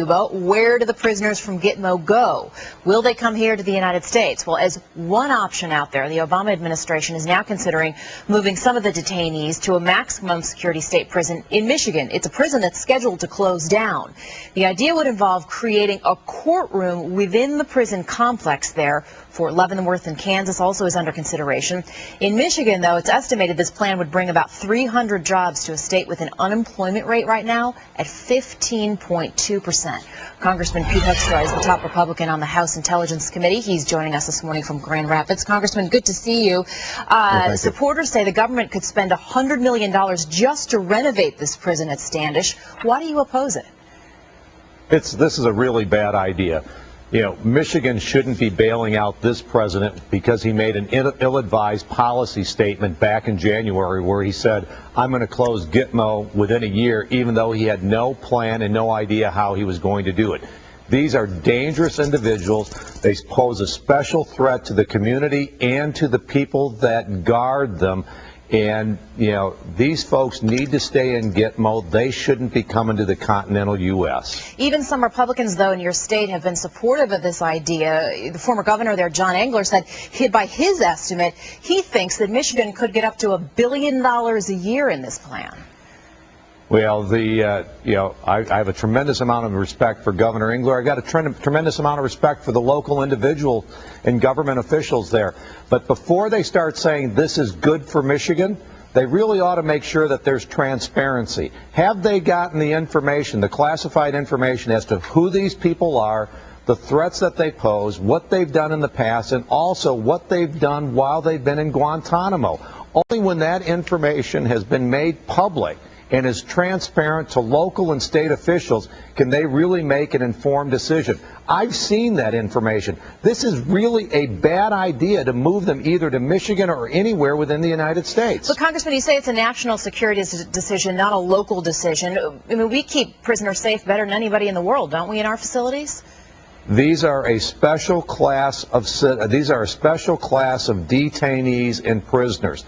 Cuba, where do the prisoners from Gitmo go? Will they come here to the United States? Well, as one option out there, the Obama administration is now considering moving some of the detainees to a maximum security state prison in Michigan. It's a prison that's scheduled to close down. The idea would involve creating a courtroom within the prison complex there. Fort Leavenworth in Kansas also is under consideration. In Michigan, though, it's estimated this plan would bring about 300 jobs to a state with an unemployment rate right now at 15.2%. Congressman Pete Hoekstra is the top Republican on the House Intelligence Committee. He's joining us this morning from Grand Rapids. Congressman, good to see you. Supporters say the government could spend $100 million just to renovate this prison at Standish. Why do you oppose it? This is a really bad idea. You know, Michigan shouldn't be bailing out this president because he made an ill-advised policy statement back in January where he said, I'm going to close Gitmo within a year, even though he had no plan and no idea how he was going to do it. These are dangerous individuals. They pose a special threat to the community and to the people that guard them. And, you know, these folks need to stay in Gitmo. They shouldn't be coming to the continental U.S. Even some Republicans, though, in your state have been supportive of this idea. The former governor there, John Engler, said by his estimate, he thinks that Michigan could get up to $1 billion a year in this plan. Well, I have a tremendous amount of respect for Governor Engler. I got a tremendous amount of respect for the local individual and government officials there. But before they start saying this is good for Michigan, they really ought to make sure that there's transparency. Have they gotten the information, the classified information as to who these people are, the threats that they pose, what they've done in the past, and also what they've done while they've been in Guantanamo? Only when that information has been made public and is transparent to local and state officials can they really make an informed decision. I've seen that information. This is really a bad idea to move them either to Michigan or anywhere within the United States. But, Congressman, you say it's a national security decision, not a local decision. I mean, we keep prisoners safe better than anybody in the world, don't we, in our facilities? These are a special class of detainees and prisoners.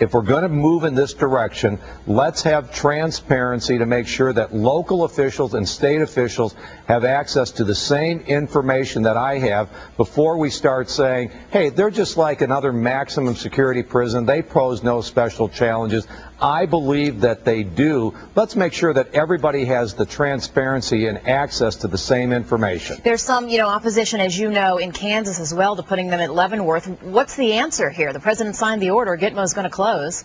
If we're going to move in this direction, let's have transparency to make sure that local officials and state officials have access to the same information that I have before we start saying, hey, they're just like another maximum security prison. They pose no special challenges. I believe that they do. Let's make sure that everybody has the transparency and access to the same information. There's some, opposition, as you know, in Kansas as well to putting them at Leavenworth. What's the answer here? The president signed the order. Gitmo's going to close.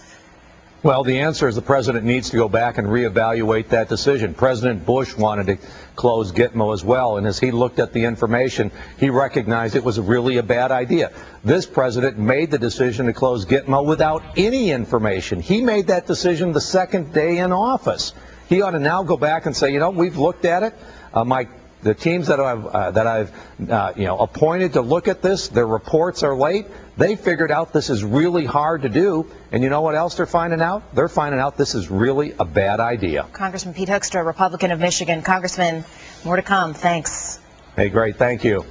Well, the answer is the president needs to go back and reevaluate that decision. President Bush wanted to close Gitmo as well, and as he looked at the information, he recognized it was really a bad idea. This president made the decision to close Gitmo without any information. He made that decision the second day in office. He ought to now go back and say, we've looked at it. The teams that I've appointed to look at this, their reports are late. They figured out this is really hard to do. And you know what else they're finding out? They're finding out this is really a bad idea. Congressman Pete Hoekstra, Republican of Michigan. Congressman, more to come. Thanks. Hey, great. Thank you.